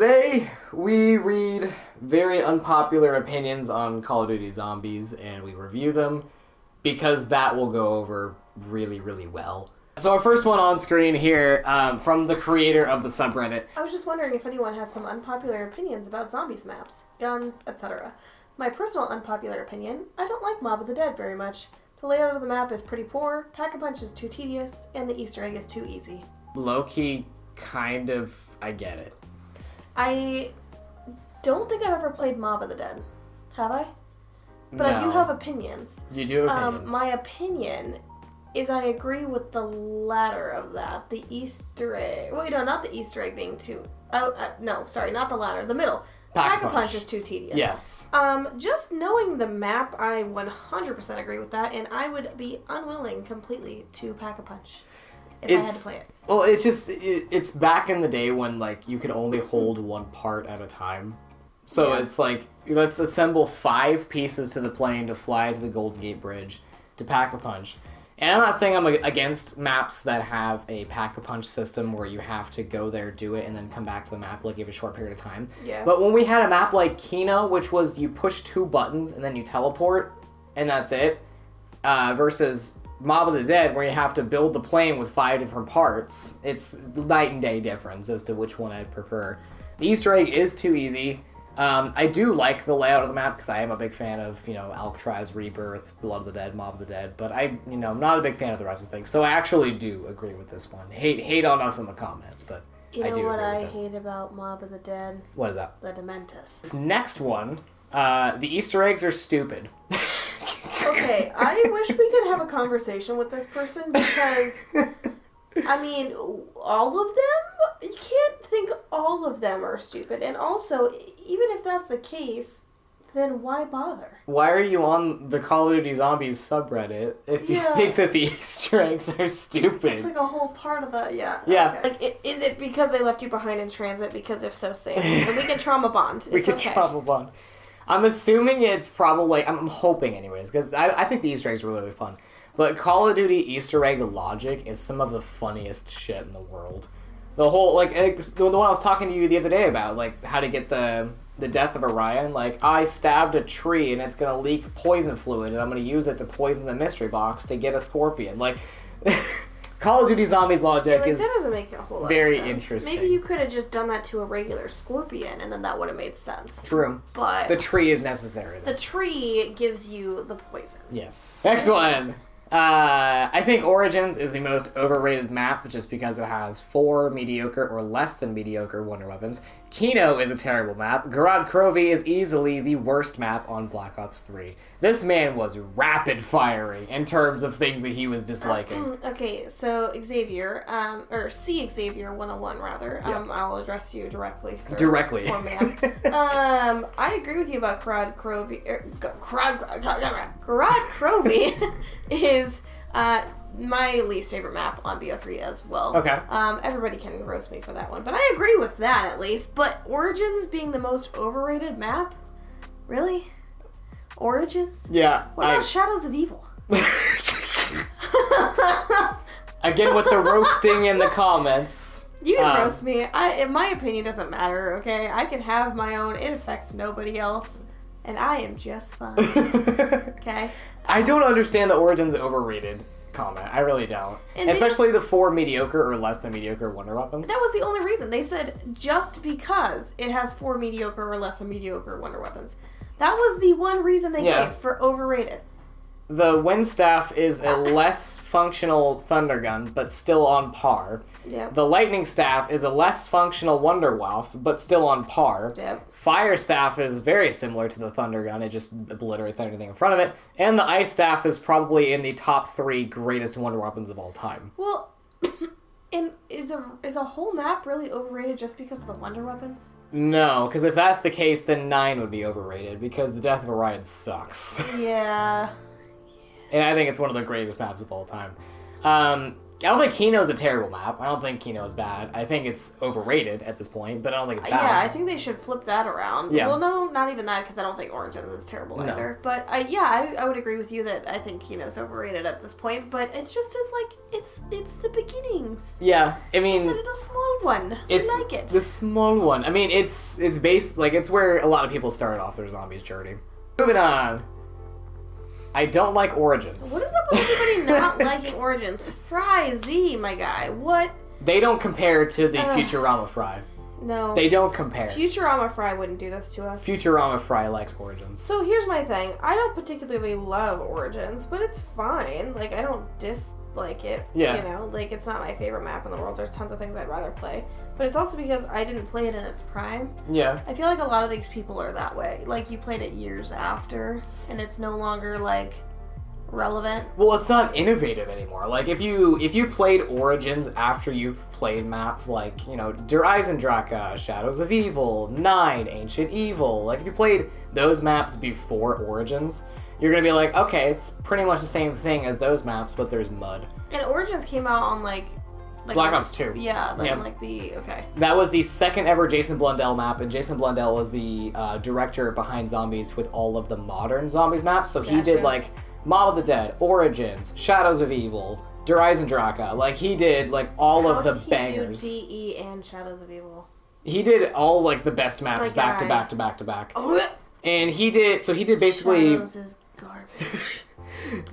today we read very unpopular opinions on Call of Duty Zombies and we review them because that will go over really, really well. So our first one on screen here, from the creator of the subreddit. I was just wondering if anyone has some unpopular opinions about zombies maps, guns, etc. My personal unpopular opinion, I don't like Mob of the Dead very much. The layout of the map is pretty poor, Pack-a-Punch is too tedious, and the Easter egg is too easy. Low-key, kind of, I get it. I don't think I've ever played Mob of the Dead. Have I? But No. I do have opinions. You do have opinions. My opinion is I agree with the latter of that. The Easter egg. Wait, no, not the Easter egg being too... no, sorry, not the latter. The middle. Pack-a-Punch is too tedious. Yes. Just knowing the map, I 100% agree with that, and I would be unwilling completely to Pack-a-Punch if I had to play it. Well, it's just, it's back in the day when, like, you could only hold one part at a time. So Yeah. it's like, let's assemble 5 pieces to the plane to fly to the Golden Gate Bridge to Pack-a-Punch. And I'm not saying I'm against maps that have a Pack-a-Punch system where you have to go there, do it, and then come back to the map, like, give a short period of time. Yeah. But when we had a map like Kino, which was you push 2 buttons and then you teleport, and that's it, versus Mob of the Dead, where you have to build the plane with 5 different parts, it's night and day difference as to which one I'd prefer. The Easter egg is too easy. I do like the layout of the map because I am a big fan of, Alcatraz, Rebirth, Blood of the Dead, Mob of the Dead, but I'm not a big fan of the rest of the things. So I actually do agree with this one. Hate on us in the comments, but I do agree with this. You know what I hate about Mob of the Dead? What is that? The Dementus. This next one, the Easter eggs are stupid. Okay, I wish we could have a conversation with this person because, I mean, all of them? You can't think all of them are stupid. And also, even if that's the case, then why bother? Why are you on the Call of Duty Zombies subreddit if you think that the Easter eggs are stupid? It's like a whole part of the, Yeah. Okay. Like, is it because they left you behind in transit? Because if so, say it. And we can trauma bond. We can trauma bond. I'm assuming it's probably, I'm hoping anyways, because I think the Easter eggs are really, really fun. But Call of Duty Easter egg logic is some of the funniest shit in the world. The whole, the one I was talking to you the other day about, like, how to get the death of Orion. Like, I stabbed a tree and it's going to leak poison fluid and I'm going to use it to poison the mystery box to get a scorpion. Like, Call of Duty Zombies logic is that doesn't make a whole lot very of sense. interesting. Maybe you could have just done that to a regular scorpion and then that would have made sense. True. But the tree is necessary, though. The tree gives you the poison. Yes. Next one. I think Origins is the most overrated map just because it has 4 mediocre or less than mediocre wonder weapons. Kino is a terrible map. Garad Krovi is easily the worst map on Black Ops 3. This man was rapid firing in terms of things that he was disliking. Okay, so Xavier, or C Xavier 101 rather. Yep. I'll address you directly, sir. Directly. Or ma'am. I agree with you about Garad Krovi. Garad Krovi is my least favorite map on BO3 as well. Okay. Everybody can roast me for that one, but I agree with that at least. But Origins being the most overrated map? Really? Origins? Yeah. What about Shadows of Evil? Again with the roasting in the comments. You can roast me. My opinion doesn't matter, okay? I can have my own. It affects nobody else. And I am just fine. Okay? I don't understand the Origins overrated comment. I really don't. And especially the 4 mediocre or less than mediocre wonder weapons. That was the only reason. They said just because it has 4 mediocre or less than mediocre wonder weapons. That was the one reason they gave for overrated. The Wind Staff is a less functional Thunder Gun, but still on par. Yep. The Lightning Staff is a less functional Wonder Waff, but still on par. Yep. Fire Staff is very similar to the Thunder Gun. It just obliterates anything in front of it. And the Ice Staff is probably in the top 3 greatest wonder weapons of all time. Well, and is a whole map really overrated just because of the wonder weapons? No, because if that's the case, then 9 would be overrated, because the Death of Orion sucks. Yeah. And I think it's one of the greatest maps of all time. I don't think Kino's a terrible map. I don't think Kino is bad. I think it's overrated at this point, but I don't think it's bad. Yeah, I think they should flip that around. Yeah. Well, no, not even that, because I don't think Origins is terrible either. But I would agree with you that I think Kino's overrated at this point. But it just is like it's the beginnings. Yeah, I mean, it's a little small one. I like it. The small one. I mean, it's based like it's where a lot of people started off their zombies journey. Moving on. I don't like Origins. What is up with everybody not liking Origins? Fry Z, my guy. What? They don't compare to the Futurama Fry. No. They don't compare. Futurama Fry wouldn't do this to us. Futurama Fry likes Origins. So here's my thing. I don't particularly love Origins, but it's fine. Like, I don't dislike it. Yeah. You know? Like, it's not my favorite map in the world. There's tons of things I'd rather play. But it's also because I didn't play it in its prime. Yeah. I feel like a lot of these people are that way. Like, you played it years after, and it's no longer, like, relevant. Well, it's not innovative anymore. Like, if you played Origins after you've played maps like, you know, Der Eisendrache, Shadows of Evil, 9, Ancient Evil, like, if you played those maps before Origins, you're gonna be like, okay, it's pretty much the same thing as those maps, but there's mud. And Origins came out on, like Black Ops 2. Yeah, Yeah. like the, okay. That was the second ever Jason Blundell map, and Jason Blundell was the director behind Zombies with all of the modern Zombies maps, so he did, like, Mob of the Dead, Origins, Shadows of Evil, Der Eisendrache. Like, he did, like, all of the bangers. How did he do DE and Shadows of Evil? He did all, like, the best maps back to back to back to back. And he did basically... Shadows is garbage.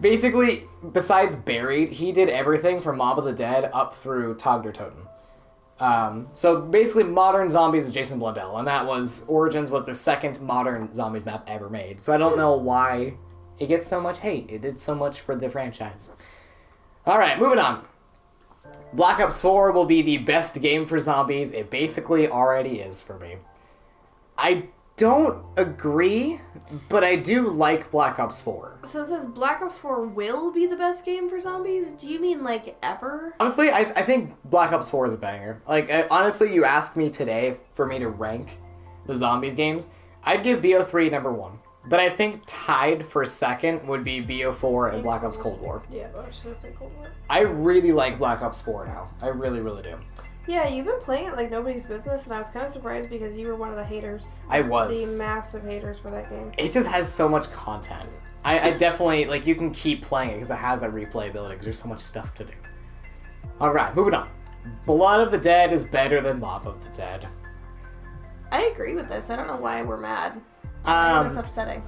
Basically, besides Buried, he did everything from Mob of the Dead up through Tag der Toten. So basically, modern Zombies is Jason Blundell, and that was... Origins was the second modern Zombies map ever made. So I don't know why it gets so much hate. It did so much for the franchise. Alright, moving on. Black Ops 4 will be the best game for zombies. It basically already is for me. I don't agree, but I do like Black Ops 4. So it says Black Ops 4 will be the best game for zombies? Do you mean, like, ever? Honestly, I think Black Ops 4 is a banger. Like, honestly, you asked me today for me to rank the zombies games, I'd give BO3 number 1. But I think tied for second would be BO4 and Black Ops Cold War. Yeah, I was gonna say Cold War. I really like Black Ops 4 now. I really, really do. Yeah, you've been playing it like nobody's business, and I was kind of surprised because you were one of the haters. I was. The massive haters for that game. It just has so much content. I definitely, like, you can keep playing it because it has that replayability because there's so much stuff to do. Alright, moving on. Blood of the Dead is better than Mob of the Dead. I agree with this. I don't know why we're mad. Why is this upsetting?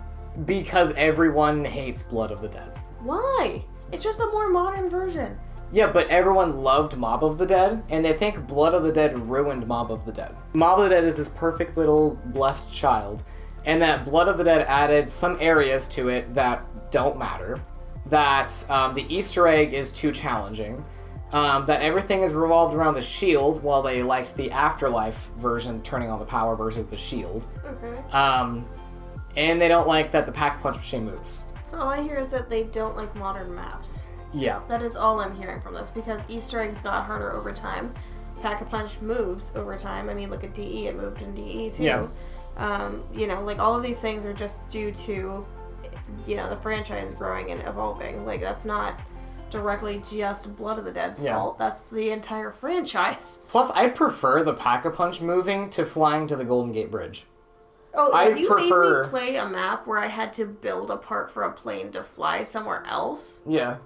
Because everyone hates Blood of the Dead. Why? It's just a more modern version. Yeah, but everyone loved Mob of the Dead, and they think Blood of the Dead ruined Mob of the Dead. Mob of the Dead is this perfect little blessed child, and that Blood of the Dead added some areas to it that don't matter, that the Easter egg is too challenging, that everything is revolved around the shield, while they liked the Afterlife version turning on the power versus the shield. Okay. And they don't like that the Pack-a-Punch machine moves. So all I hear is that they don't like modern maps. Yeah. That is all I'm hearing from this, because Easter eggs got harder over time. Pack-a-Punch moves over time. I mean, look at DE, it moved in DE too. Yeah. You know, like, all of these things are just due to, you know, the franchise growing and evolving. Like, that's not directly just Blood of the Dead's fault. That's the entire franchise. Plus, I prefer the Pack-a-Punch moving to flying to the Golden Gate Bridge. Oh, if you made me play a map where I had to build a part for a plane to fly somewhere else... Yeah.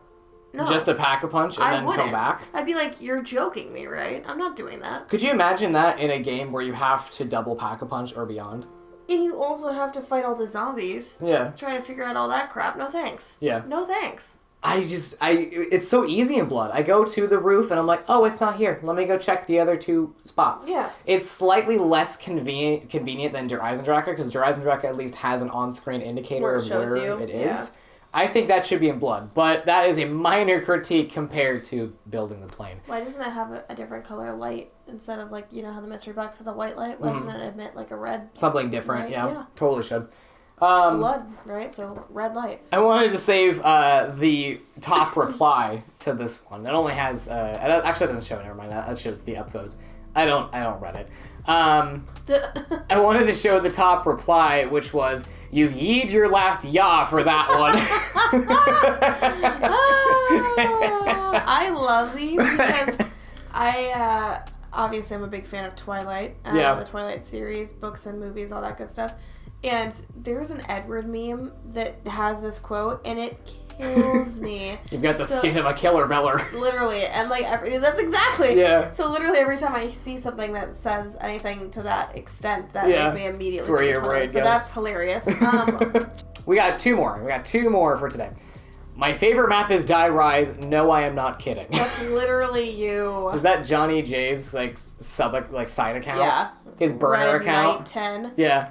No. Just a Pack-a-Punch and then come back? I'd be like, you're joking me, right? I'm not doing that. Could you imagine that in a game where you have to double Pack-a-Punch or beyond? And you also have to fight all the zombies. Yeah. Trying to figure out all that crap. No thanks. Yeah. No thanks. It's so easy in Blood. I go to the roof and I'm like, oh, it's not here. Let me go check the other two spots. Yeah. It's slightly less convenient than Der Eisendrache, because Der Eisendrache at least has an on-screen indicator of where it is. Yeah. I think that should be in Blood, but that is a minor critique compared to building the plane. Why doesn't it have a different color light instead of, like, you know how the mystery box has a white light? Why doesn't it emit, like, a red? Something different, yeah. Totally should. Blood, right? So, red light. I wanted to save the top reply to this one. It only has... actually, it doesn't show it. Never mind. That shows the upvotes. I don't read it. I wanted to show the top reply, which was, "You've yeed your last yah for that one." I love these because I obviously I'm a big fan of Twilight. The Twilight series, books and movies, all that good stuff. And there's an Edward meme that has this quote, and it kills me. You've got the skin of a killer beller. Literally, and like that's exactly. Yeah. So literally every time I see something that says anything to that extent, that makes me immediately. That's where your brain goes. But that's hilarious. We got two more. We got two more for today. My favorite map is Die Rise. No, I am not kidding. That's literally you. Is that Johnny J's side account? Yeah. His burner Red account. Knight 10. Yeah.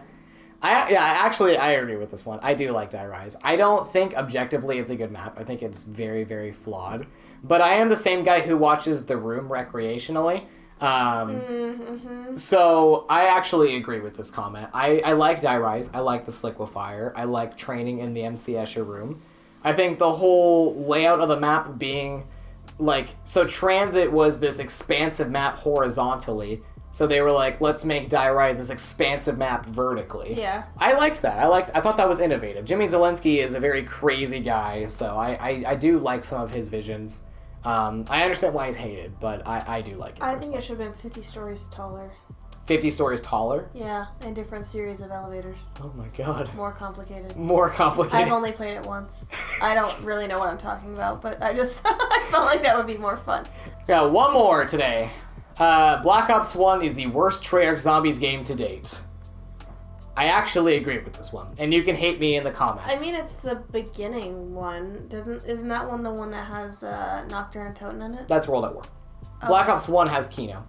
I agree with this one. I do like Die Rise. I don't think objectively it's a good map. I think it's very, very flawed. But I am the same guy who watches The Room recreationally. So I actually agree with this comment. I like Die Rise. I like the Sliquifier. I like training in the MC Escher room. I think the whole layout of the map being so Transit was this expansive map horizontally. So they were like, let's make Die Rise this expansive map vertically. Yeah. I liked that. I thought that was innovative. Jimmy Zelensky is a very crazy guy, so I do like some of his visions. I understand why he's hated, but I do like it. I think it should have been 50 stories taller. 50 stories taller? Yeah, and different series of elevators. Oh my god. More complicated. More complicated. I've only played it once. I don't really know what I'm talking about, but I just I felt like that would be more fun. Got one more today. Black Ops 1 is the worst Treyarch Zombies game to date. I actually agree with this one, and you can hate me in the comments. I mean, it's the beginning one. Isn't that one the one that has Nocturne and Toten in it? That's World at War. Oh. Black Ops 1 has Kino.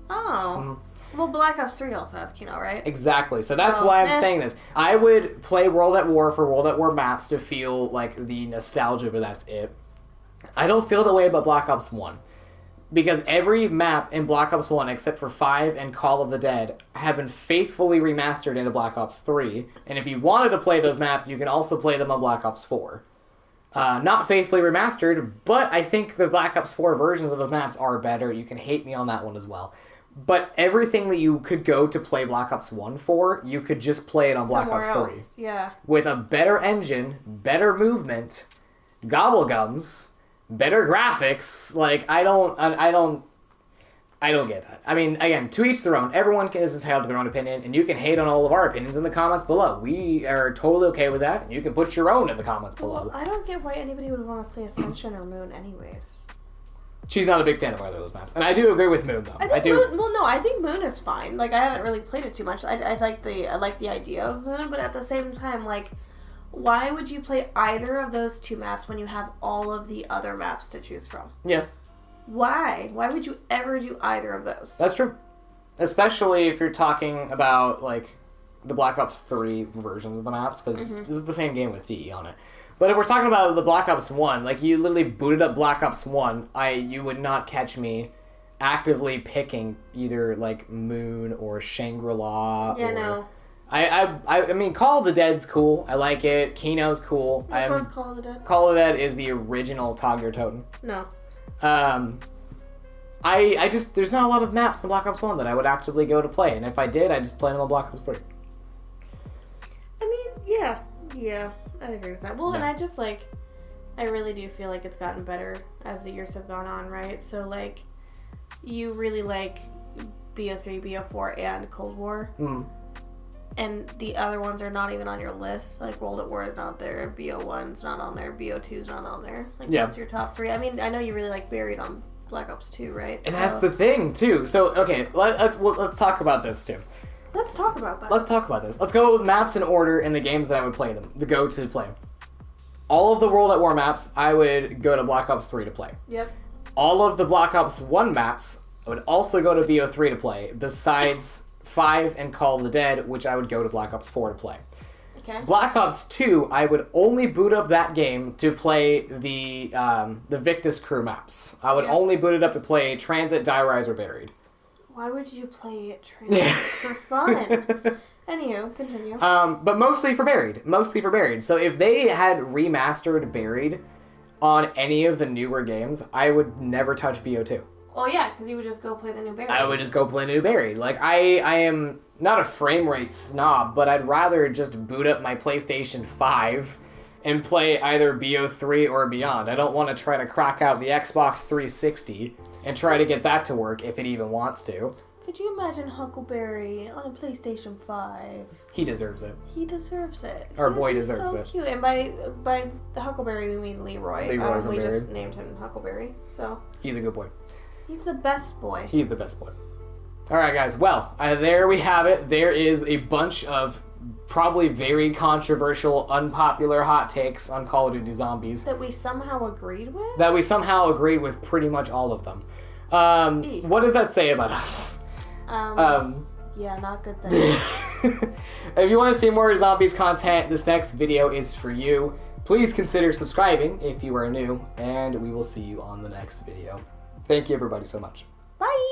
Oh. Well, Black Ops 3 also has Kino, right? Exactly. So that's why I'm saying this. I would play World at War for World at War maps to feel like the nostalgia, but that's it. I don't feel the way about Black Ops 1. Because every map in Black Ops 1, except for 5 and Call of the Dead, have been faithfully remastered into Black Ops 3. And if you wanted to play those maps, you can also play them on Black Ops 4. Not faithfully remastered, but I think the Black Ops 4 versions of the maps are better. You can hate me on that one as well. But everything that you could go to play Black Ops 1 for, you could just play it on Black Ops 3. Yeah. With a better engine, better movement, gobblegums, better graphics. I don't get that. I mean, again, to each their own. Everyone is entitled to their own opinion, and you can hate on all of our opinions in the comments below. We are totally okay with that, and you can put your own in the comments below. Well, I don't get why anybody would want to play Ascension or Moon anyways. She's not a big fan of either of those maps. And I do agree with Moon, though. I think Moon is fine. I haven't really played it too much. I like the idea of Moon, but at the same time, why would you play either of those two maps when you have all of the other maps to choose from? Yeah. Why? Why would you ever do either of those? That's true. Especially if you're talking about, the Black Ops 3 versions of the maps, because this is the same game with DE on it. But if we're talking about the Black Ops 1, you literally booted up Black Ops 1, you would not catch me actively picking either, Moon or Shangri-La. Yeah, no. I mean, Call of the Dead's cool. I like it. Kino's cool. Which one's Call of the Dead? Call of the Dead is the original Togger Toten. No. I just, there's not a lot of maps in Black Ops 1 that I would actively go to play, and if I did, I'd just play them on Black Ops 3. I mean, yeah, I'd agree with that. Well, and I just, I really do feel like it's gotten better as the years have gone on, right? So, you really like BO3, BO4, and Cold War. And the other ones are not even on your list. World at War is not there, BO1's not on there, BO2's not on there. What's your top three? I mean, I know you really like Buried on Black Ops 2, right? And that's the thing, too. So, okay, let's talk about this, too. Let's talk about that. Let's talk about this. Let's go with maps in order in the games that I would play them. The go-to play. All of the World at War maps, I would go to Black Ops 3 to play. Yep. All of the Black Ops 1 maps, I would also go to BO3 to play, besides 5 and Call of the Dead, which I would go to Black Ops 4 to play. Okay. Black Ops 2, I would only boot up that game to play the Victus Crew maps. I would only boot it up to play Transit, Die Rise, or Buried. Why would you play Transit for fun? Anywho, continue. But mostly for Buried. So if they had remastered Buried on any of the newer games, I would never touch BO2. Oh yeah, because you would just go play the new Buried. I would just go play new Buried. I am not a frame rate snob, but I'd rather just boot up my PlayStation 5 and play either BO3 or beyond. I don't want to try to crack out the Xbox 360 and try to get that to work if it even wants to. Could you imagine Huckleberry on a PlayStation 5? He deserves it. He deserves it. Our boy deserves so it. Cute. And by the Huckleberry, we mean Leroy. Leroy from we Barry. just named him Huckleberry. So He's a good boy. he's the best boy. He's the best boy. All right, guys. Well, there we have it. There is a bunch of probably very controversial, unpopular hot takes on Call of Duty Zombies That we somehow agreed with? that we somehow agreed with pretty much all of them. What does that say about us? Yeah, not good things. If you want to see more zombies content, this next video is for you. Please consider subscribing if you are new, and we will see you on the next video. Thank you everybody so much. Bye!